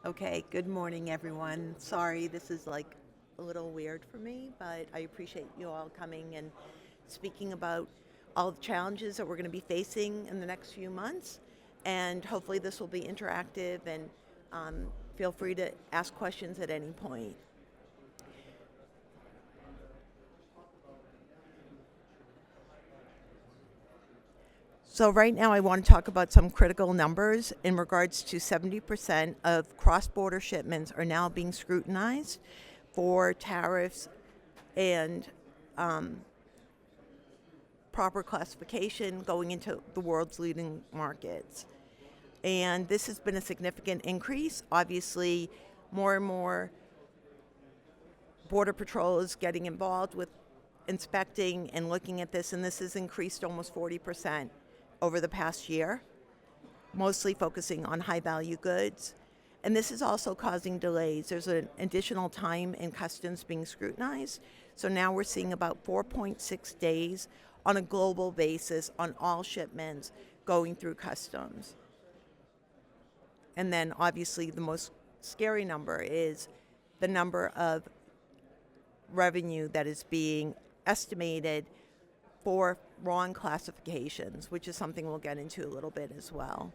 Okay, good morning, everyone. Sorry, this is like a little weird for me, but I appreciate you all coming and speaking about all the challenges that we're going to be facing in the next few months. And hopefully, this will be interactive and um, feel free to ask questions at any point. So, right now, I want to talk about some critical numbers in regards to 70% of cross border shipments are now being scrutinized for tariffs and proper classification going into the world's leading markets. And this has been a significant increase. Obviously, more and more Border Patrol is getting involved with inspecting and looking at this, and this has increased almost 40% over the past year, mostly focusing on high value goods. And this is also causing delays. There's an additional time in customs being scrutinized. So now we're seeing about 4.6 days on a global basis on all shipments going through customs. And then obviously the most scary number is the number of revenue that is being estimated for wrong classifications, which is something we'll get into a little bit as well.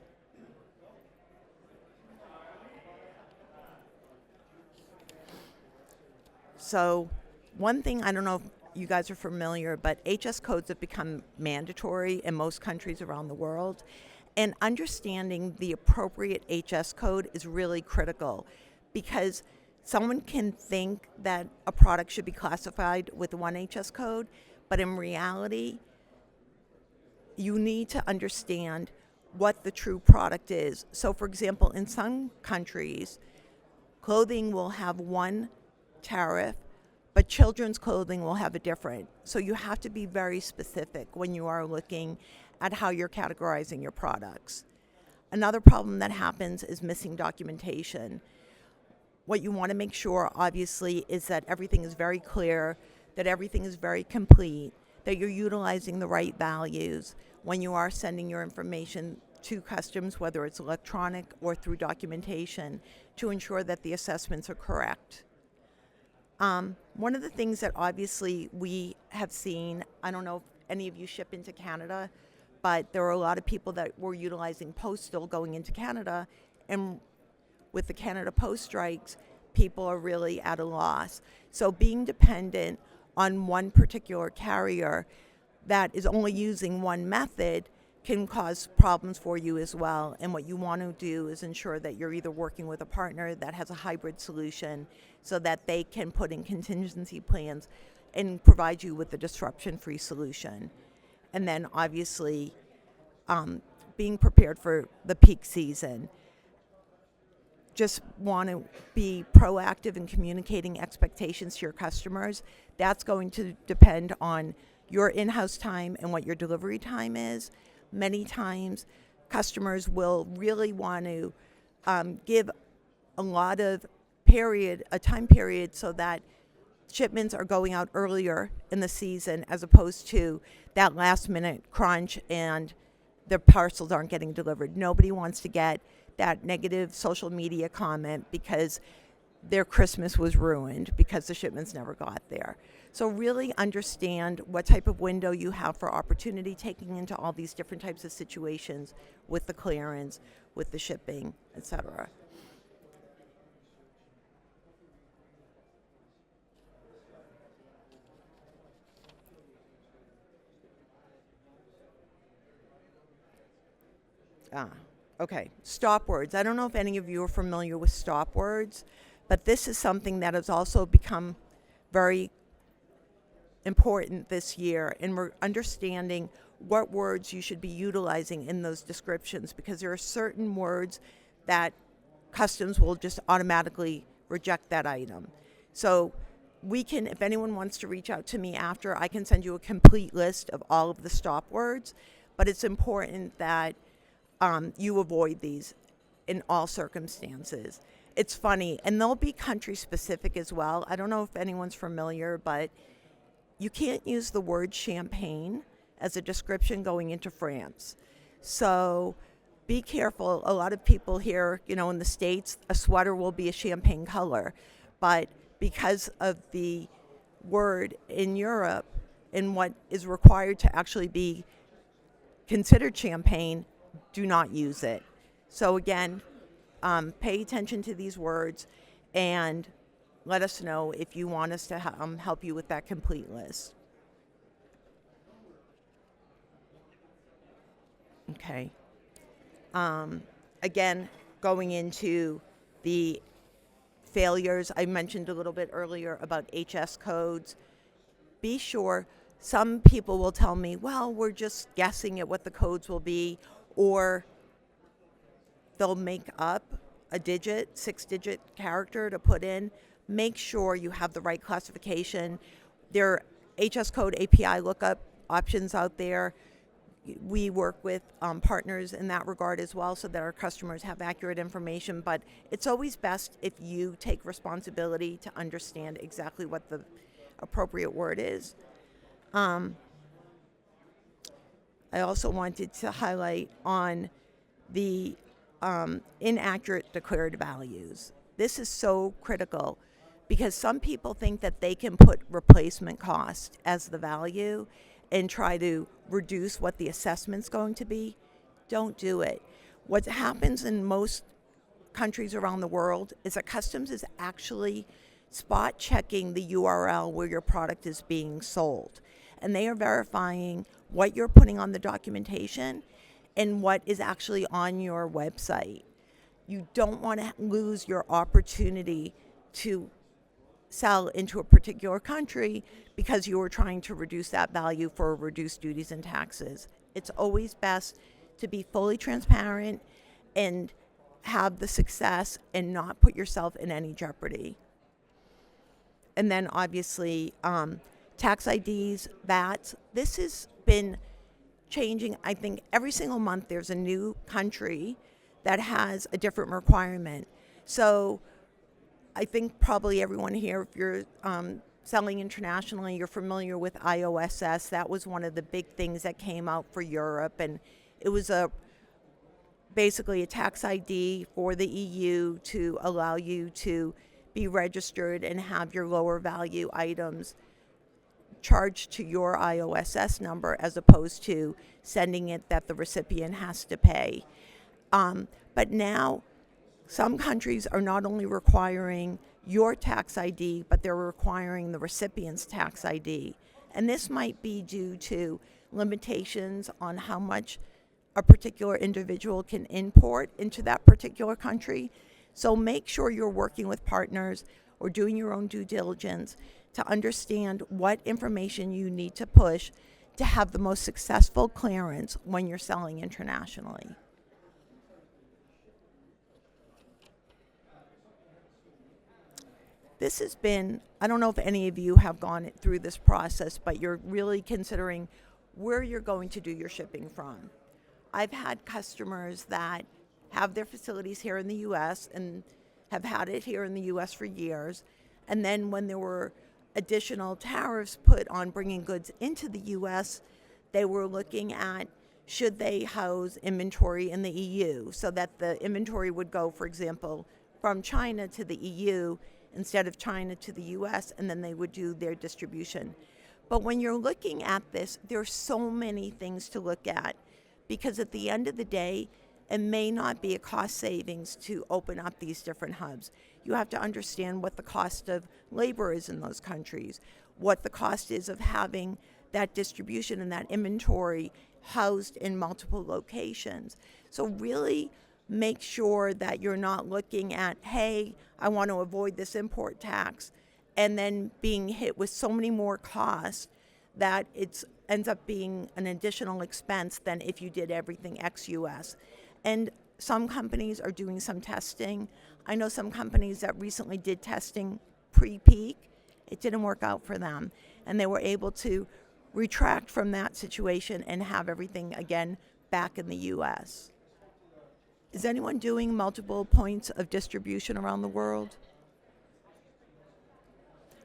So, one thing, I don't know if you guys are familiar, but HS codes have become mandatory in most countries around the world. And understanding the appropriate HS code is really critical because someone can think that a product should be classified with one HS code, but in reality, you need to understand what the true product is. So, for example, in some countries, clothing will have one tariff, but children's clothing will have a different. So you have to be very specific when you are looking at how you're categorizing your products. Another problem that happens is missing documentation. What you want to make sure, obviously, is that everything is very clear, that everything is very complete, that you're utilizing the right values when you are sending your information to customs, whether it's electronic or through documentation, to ensure that the assessments are correct. One of the things that obviously we have seen, I don't know if any of you ship into Canada, but there are a lot of people that were utilizing postal going into Canada, and with the Canada Post strikes, people are really at a loss. So being dependent on one particular carrier that is only using one method can cause problems for you as well. And what you want to do is ensure that you're either working with a partner that has a hybrid solution so that they can put in contingency plans and provide you with a disruption-free solution. And then obviously being prepared for the peak season. Just want to be proactive in communicating expectations to your customers. That's going to depend on your in-house time and what your delivery time is. Many times, customers will really want to give a lot of a time period so that shipments are going out earlier in the season as opposed to that last minute crunch and their parcels aren't getting delivered. Nobody wants to get that negative social media comment because their Christmas was ruined because the shipments never got there. So really understand what type of window you have for opportunity, taking into all these different types of situations with the clearance, with the shipping, etc. Ah, okay. Stop words. I don't know if any of you are familiar with stop words, but this is something that has also become very important this year, and we're understanding what words you should be utilizing in those descriptions because there are certain words that customs will just automatically reject that item. So we can, if anyone wants to reach out to me after, I can send you a complete list of all of the stop words, but it's important that you avoid these in all circumstances. It's funny, and they'll be country specific as well. I don't know if anyone's familiar, but you can't use the word champagne as a description going into France. So be careful. A lot of people here, in the States, a sweater will be a champagne color. But because of the word in Europe and what is required to actually be considered champagne, do not use it. So again, pay attention to these words and let us know if you want us to help you with that complete list. Okay. Again, going into the failures, I mentioned a little bit earlier about HS codes. Be sure, some people will tell me, well, we're just guessing at what the codes will be, or they'll make up a digit, 6-digit character to put in. Make sure you have the right classification. There are HS code API lookup options out there. We work with partners in that regard as well, so that our customers have accurate information. But it's always best if you take responsibility to understand exactly what the appropriate word is. I also wanted to highlight on the inaccurate declared values. This is so critical because some people think that they can put replacement cost as the value and try to reduce what the assessment's going to be. Don't do it. What happens in most countries around the world is that customs is actually spot checking the URL where your product is being sold. And they are verifying what you're putting on the documentation and what is actually on your website. You don't want to lose your opportunity to sell into a particular country because you were trying to reduce that value for reduced duties and taxes. It's always best to be fully transparent and have the success and not put yourself in any jeopardy. And then obviously, tax IDs, VATs, this has been changing. I think every single month there's a new country that has a different requirement. So I think probably everyone here, if you're selling internationally, you're familiar with IOSS. That was one of the big things that came out for Europe, and it was basically a tax ID for the EU to allow you to be registered and have your lower value items charged to your IOSS number as opposed to sending it that the recipient has to pay. But now some countries are not only requiring your tax ID, but they're requiring the recipient's tax ID. And this might be due to limitations on how much a particular individual can import into that particular country. So make sure you're working with partners or doing your own due diligence to understand what information you need to push to have the most successful clearance when you're selling internationally. This has been, I don't know if any of you have gone through this process, but you're really considering where you're going to do your shipping from. I've had customers that have their facilities here in the U.S. and have had it here in the U.S. for years. And then when there were additional tariffs put on bringing goods into the U.S., they were looking at should they house inventory in the EU so that the inventory would go, for example, from China to the EU instead of China to the U.S., and then they would do their distribution. But when you're looking at this, there's so many things to look at because at the end of the day, it may not be a cost savings to open up these different hubs. You have to understand what the cost of labor is in those countries, what the cost is of having that distribution and that inventory housed in multiple locations. So really make sure that you're not looking at, hey, I want to avoid this import tax, and then being hit with so many more costs that it ends up being an additional expense than if you did everything ex-US. And some companies are doing some testing. I know some companies that recently did testing pre-peak. It didn't work out for them. And they were able to retract from that situation and have everything, again, back in the U.S. Is anyone doing multiple points of distribution around the world?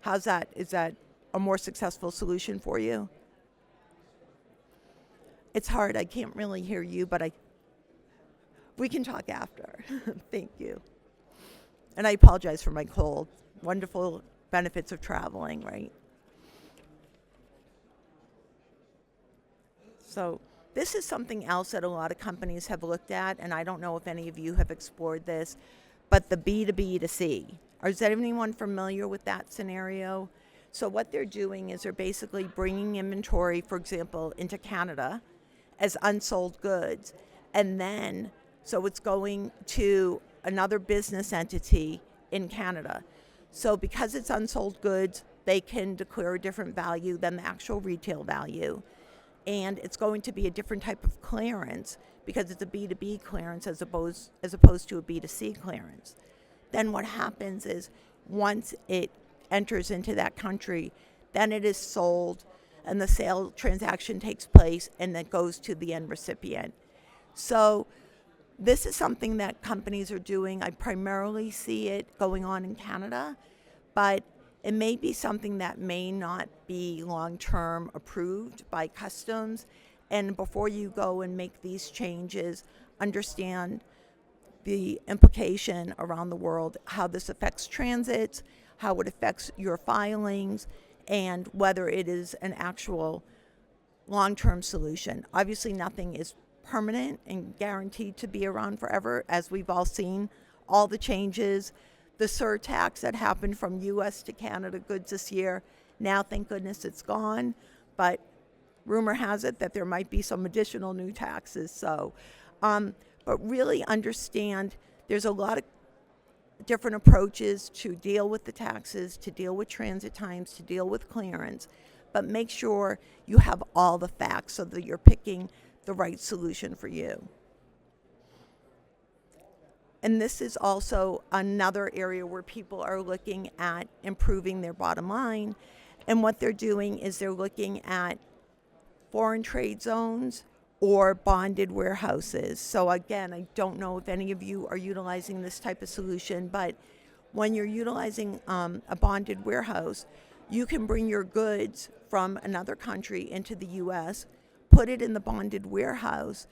How's that? Is that a more successful solution for you? It's hard. I can't really hear you, but We can talk after. Thank you. And I apologize for my cold. Wonderful benefits of traveling, right? So this is something else that a lot of companies have looked at, and I don't know if any of you have explored this, but the B2B to C. Is anyone familiar with that scenario? So what they're doing is they're basically bringing inventory, for example, into Canada as unsold goods, and then so it's going to another business entity in Canada. So because it's unsold goods, they can declare a different value than the actual retail value. And it's going to be a different type of clearance because it's a B2B clearance as opposed to a B2C clearance. Then what happens is once it enters into that country, then it is sold and the sale transaction takes place and then goes to the end recipient. So this is something that companies are doing. I primarily see it going on in Canada, but it may be something that may not be long-term approved by customs. And before you go and make these changes, understand the implication around the world, how this affects transits, how it affects your filings, and whether it is an actual long-term solution. Obviously, nothing is permanent and guaranteed to be around forever, as we've all seen all the changes, the surtax that happened from U.S. to Canada goods this year. Now, thank goodness it's gone, but rumor has it that there might be some additional new taxes. So, but really understand there's a lot of different approaches to deal with the taxes, to deal with transit times, to deal with clearance, but make sure you have all the facts so that you're picking the right solution for you. And this is also another area where people are looking at improving their bottom line. And what they're doing is they're looking at foreign trade zones or bonded warehouses. So again, I don't know if any of you are utilizing this type of solution, but when you're utilizing a bonded warehouse, you can bring your goods from another country into the U.S., put it in the bonded warehouse,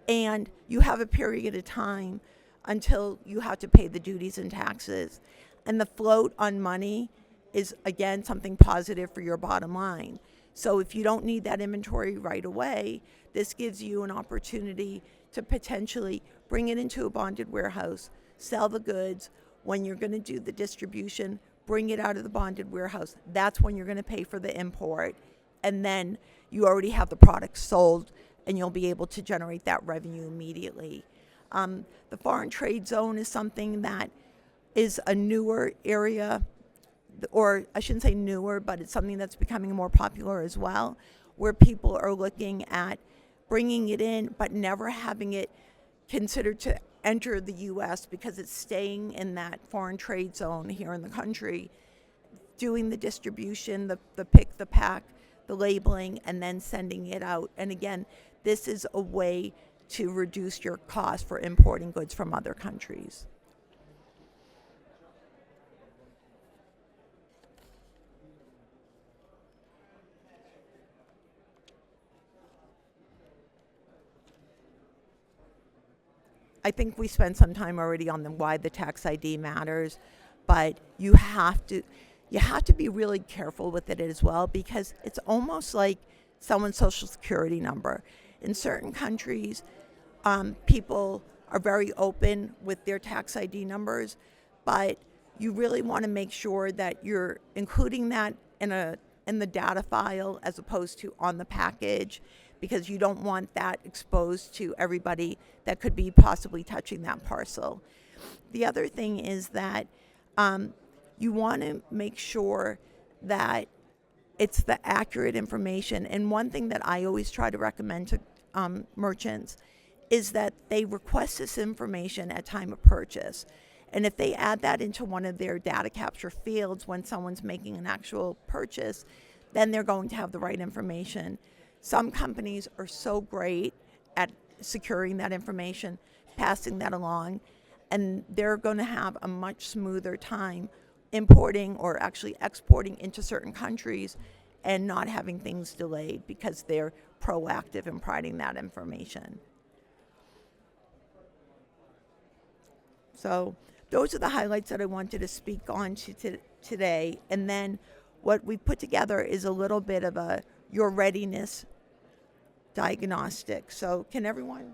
and you have a period of time until you have to pay the duties and taxes. And the float on money is, again, something positive for your bottom line. So if you don't need that inventory right away, this gives you an opportunity to potentially bring it into a bonded warehouse, sell the goods. When you're going to do the distribution, bring it out of the bonded warehouse. That's when you're going to pay for the import. And then you already have the product sold, and you'll be able to generate that revenue immediately. The foreign trade zone is something that is a newer area, or I shouldn't say newer, but it's something that's becoming more popular as well, where people are looking at bringing it in, but never having it considered to enter the U.S. because it's staying in that foreign trade zone here in the country, doing the distribution, the pick, the pack, the labeling, and then sending it out. And again, this is a way to reduce your cost for importing goods from other countries. I think we spent some time already on why the tax ID matters, but you have to be really careful with it as well, because it's almost like someone's social security number. In certain countries, people are very open with their tax ID numbers, but you really want to make sure that you're including that in the data file as opposed to on the package, because you don't want that exposed to everybody that could be possibly touching that parcel. The other thing is that you want to make sure that it's the accurate information. And one thing that I always try to recommend to merchants is that they request this information at time of purchase. And if they add that into one of their data capture fields when someone's making an actual purchase, then they're going to have the right information. Some companies are so great at securing that information, passing that along, and they're going to have a much smoother time importing or actually exporting into certain countries and not having things delayed because they're proactive in providing that information. So those are the highlights that I wanted to speak on today. And then what we put together is a little bit of a your readiness diagnostic. So can everyone,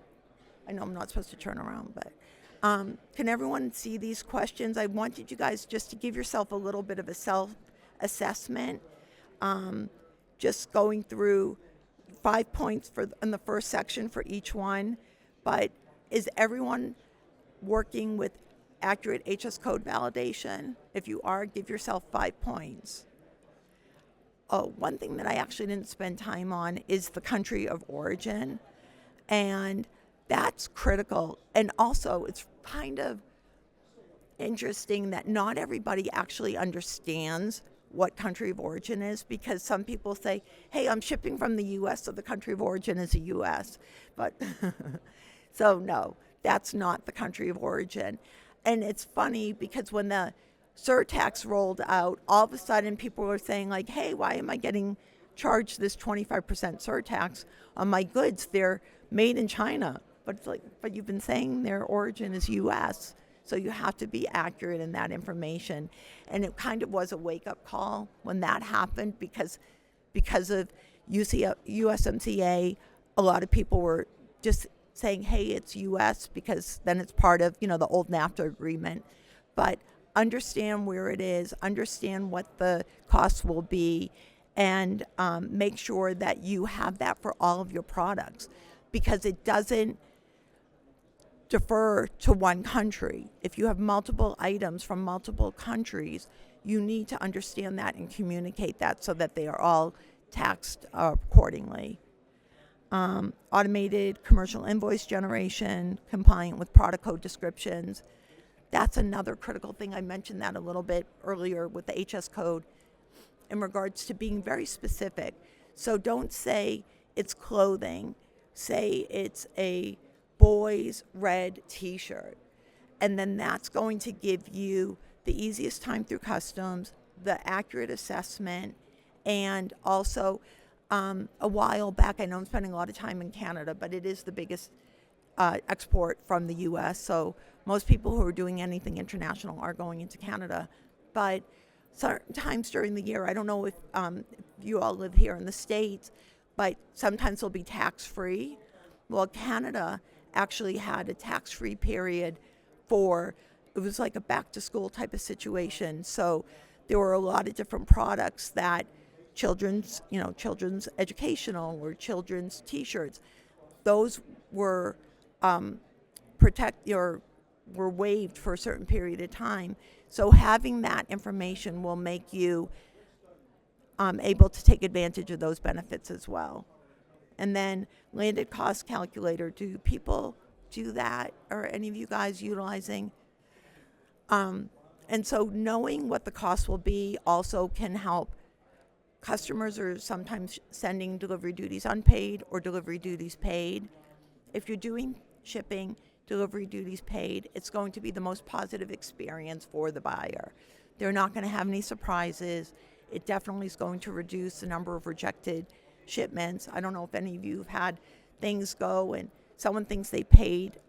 I know I'm not supposed to turn around, but can everyone see these questions? I wanted you guys just to give yourself a little bit of a self-assessment, just going through 5 points in the first section for each one. But is everyone working with accurate HS code validation? If you are, give yourself 5 points. One thing that I actually didn't spend time on is the country of origin. And that's critical. And also, it's kind of interesting that not everybody actually understands what country of origin is, because some people say, hey, I'm shipping from the U.S., so the country of origin is the U.S. But so no, that's not the country of origin. And it's funny because when the surtax rolled out, all of a sudden people were saying like, hey, why am I getting charged this 25% surtax on my goods? They're made in China. But it's like, but you've been saying their origin is U.S., so you have to be accurate in that information. And it kind of was a wake-up call when that happened, because of USMCA, a lot of people were just saying, hey, it's U.S., because then it's part of, the old NAFTA agreement. But understand where it is, understand what the costs will be, and make sure that you have that for all of your products, because it doesn't defer to one country. If you have multiple items from multiple countries, you need to understand that and communicate that so that they are all taxed accordingly. Automated commercial invoice generation, compliant with product code descriptions. That's another critical thing. I mentioned that a little bit earlier with the HS code in regards to being very specific. So don't say it's clothing. Say it's a boy's red t-shirt. And then that's going to give you the easiest time through customs, the accurate assessment, and also a while back, I know I'm spending a lot of time in Canada, but it is the biggest export from the U.S., so most people who are doing anything international are going into Canada. But certain times during the year, I don't know if you all live here in the States, but sometimes they'll be tax-free. Well, Canada actually had a tax-free period it was like a back-to-school type of situation. So there were a lot of different products that children's educational or children's T-shirts, those were were waived for a certain period of time. So having that information will make you able to take advantage of those benefits as well. And then landed cost calculator. Do people do that? Or any of you guys utilizing? And so knowing what the cost will be also can help. Customers are sometimes sending delivery duties unpaid or delivery duties paid. If you're doing shipping, delivery duties paid, it's going to be the most positive experience for the buyer. They're not going to have any surprises. It definitely is going to reduce the number of rejected shipments. I don't know if any of you have had things go and someone thinks they paid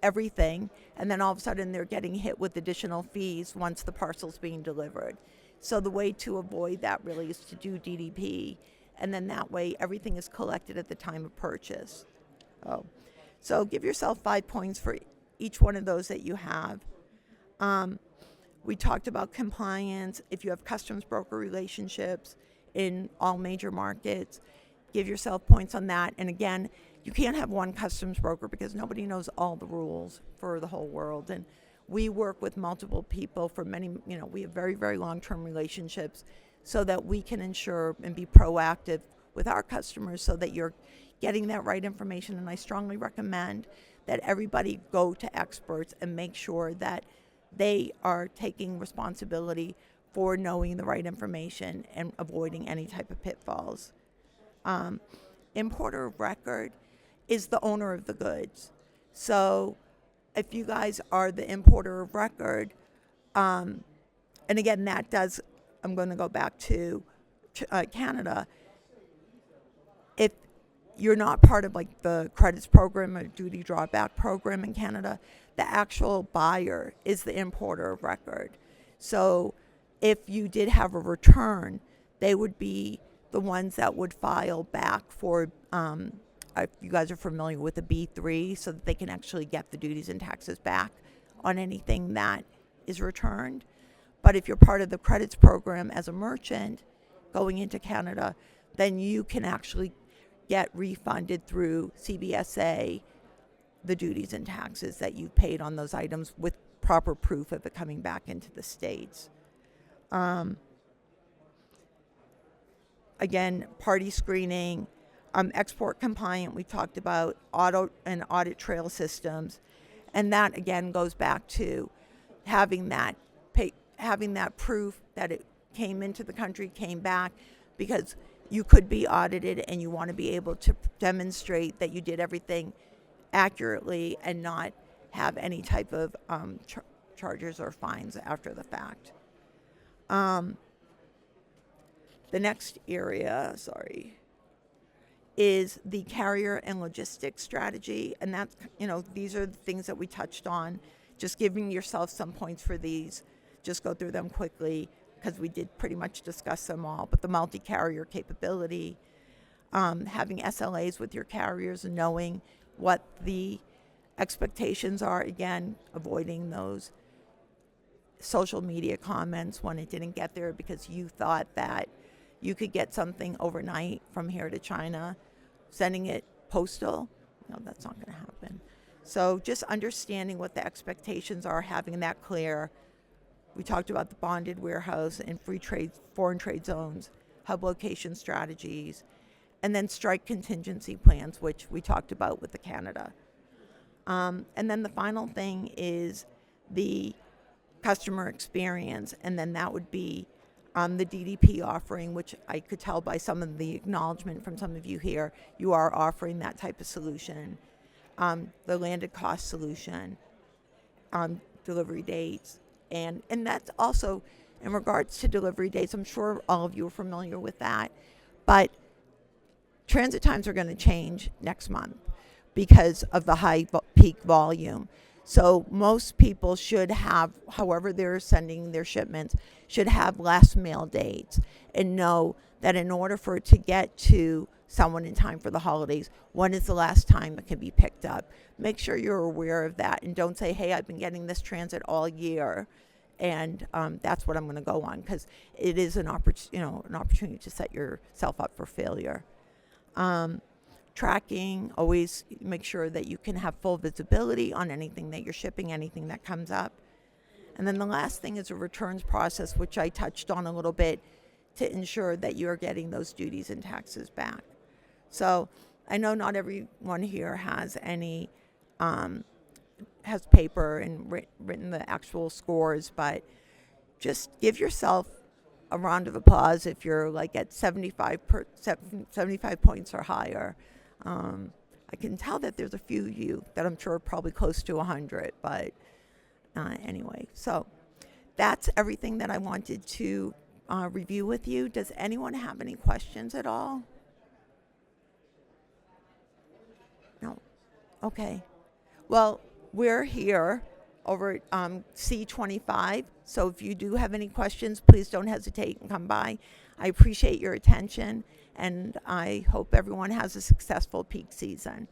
everything, and then all of a sudden they're getting hit with additional fees once the parcel's being delivered. So the way to avoid that really is to do DDP, and then that way everything is collected at the time of purchase. So give yourself 5 points for each one of those that you have. We talked about compliance. If you have customs broker relationships in all major markets, give yourself points on that. And again, you can't have one customs broker because nobody knows all the rules for the whole world. And we work with multiple people for many, we have very, very long-term relationships so that we can ensure and be proactive with our customers so that you're getting that right information. And I strongly recommend that everybody go to experts and make sure that they are taking responsibility for knowing the right information and avoiding any type of pitfalls. Importer of record is the owner of the goods. So if you guys are the importer of record, and again, I'm going to go back to Canada. If you're not part of like the credits program or duty drawback program in Canada. The actual buyer is the importer of record. So if you did have a return, they would be the ones that would file back for, if you guys are familiar with the B3, so that they can actually get the duties and taxes back on anything that is returned. But if you're part of the credits program as a merchant going into Canada, then you can actually get refunded through CBSA the duties and taxes that you paid on those items with proper proof of it coming back into the States. Again, party screening, export compliant, we talked about auto and audit trail systems. And that, again, goes back to having that proof that it came into the country, came back, because you could be audited and you want to be able to demonstrate that you did everything accurately and not have any type of charges or fines after the fact. The next area, is the carrier and logistics strategy. And that's, these are the things that we touched on. Just giving yourself some points for these. Just go through them quickly because we did pretty much discuss them all. But the multi-carrier capability, having SLAs with your carriers and knowing what the expectations are. Again, avoiding those social media comments when it didn't get there because you thought that you could get something overnight from here to China, sending it postal. No, that's not going to happen. So just understanding what the expectations are, having that clear. We talked about the bonded warehouse and free trade, foreign trade zones, hub location strategies, and then strike contingency plans, which we talked about with the Canada. And then the final thing is the customer experience, and then that would be the DDP offering, which I could tell by some of the acknowledgement from some of you here, you are offering that type of solution. The landed cost solution, delivery dates, and that's also in regards to delivery dates. I'm sure all of you are familiar with that, but transit times are going to change next month because of the high peak volume. So most people should have, however they're sending their shipments, should have last mail dates and know that in order for it to get to someone in time for the holidays, when is the last time it can be picked up? Make sure you're aware of that and don't say, hey, I've been getting this transit all year and that's what I'm going to go on, because it is an opportunity to set yourself up for failure. Tracking, always make sure that you can have full visibility on anything that you're shipping, anything that comes up. And then the last thing is a returns process, which I touched on a little bit, to ensure that you're getting those duties and taxes back. So I know not everyone here has any, has paper and written the actual scores, but just give yourself a round of applause if you're like at 75 points or higher. I can tell that there's a few of you that I'm sure are probably close to 100, but anyway, so that's everything that I wanted to review with you. Does anyone have any questions at all? No? Okay. Well, we're here over at C25, so if you do have any questions, please don't hesitate and come by. I appreciate your attention, and I hope everyone has a successful peak season.